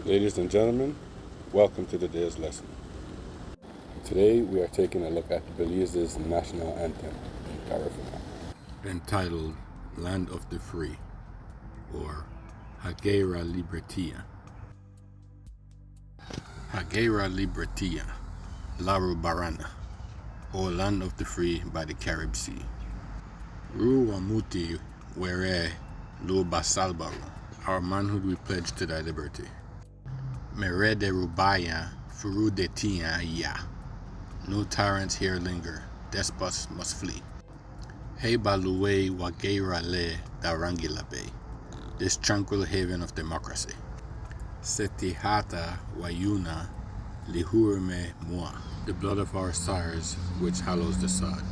Ladies and gentlemen, welcome to today's lesson. Today we are taking a look at Belize's national anthem in Garifuna, entitled Land of the Free, or Hagera Libertia. Hagera Libertia, Larubarana, or Land of the Free by the Carib Sea. Ruwamuti Were Lo Basalbaru, our manhood we pledge to thy liberty. Merede Rubaya Furudetia Ya. No tyrants here linger, despots must flee. Hebaluwe Wagera Le Darangila Bay, this tranquil haven of democracy. Setihata Wayuna Lihurme Mua, the blood of our sires which hallows the sod.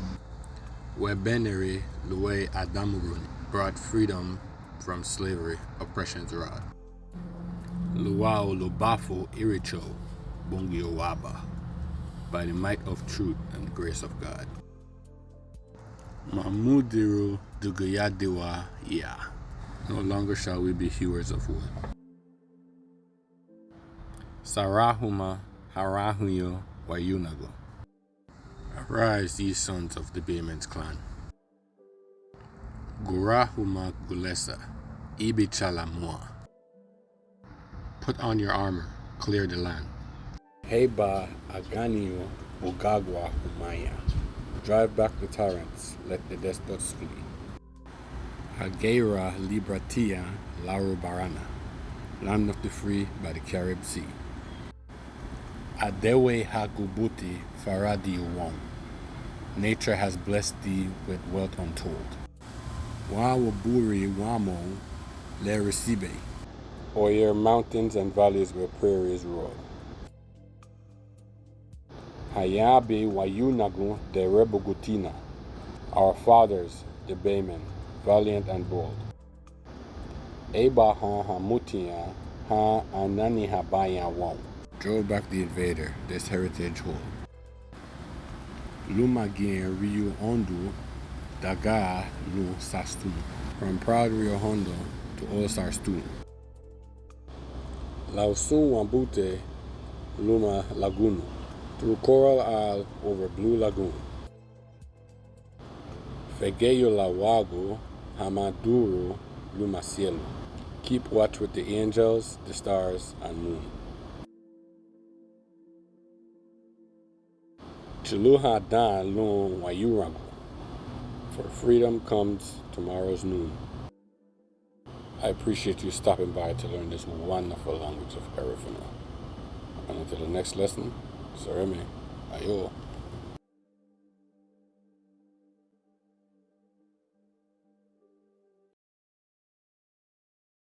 Webenere Lue Adamurun, brought freedom from slavery, oppression's rod. Luau Lubafo Iricho Bungiowaba, by the might of truth and grace of God. Mahmudiru Dugayadiwa Ya, no longer shall we be hewers of wood. Sarahuma Harahuyo Wayunago, arise, ye sons of the Bayman's clan. Gurahuma Gulesa Ibichalamua, put on your armor, clear the land. Heba Aganio Bugagwa Humaya, drive back the tyrants, let the despots flee. Hagera Libratia Larubarana, land of the free by the Carib Sea. Adewe Hagubuti Faradi Uwam, nature has blessed thee with wealth untold. Wawaburi Wamo Le Recibe, or your mountains and valleys where prairies roar. Hayabe Wayunagu de Rebogutina, our fathers, the Baymen, valiant and bold. Eba ha Hamutia ha Anani Habaya Wam, drove back the invader, this heritage hold. Lumagien Rio Ondu Daga Lu Sastun, from proud Rio Hondo to All Sarstun. Lausun Wambute Luma Lagunu, through Coral Isle over Blue Lagoon. Fegeyo Lawago Hamaduru Lumasielu, keep watch with the angels, the stars, and moon. Chiluha Dan Lun Wayurago, for freedom comes tomorrow's noon. I appreciate you stopping by to learn this wonderful language of Garifuna. And until the next lesson, Sareme, Ayo.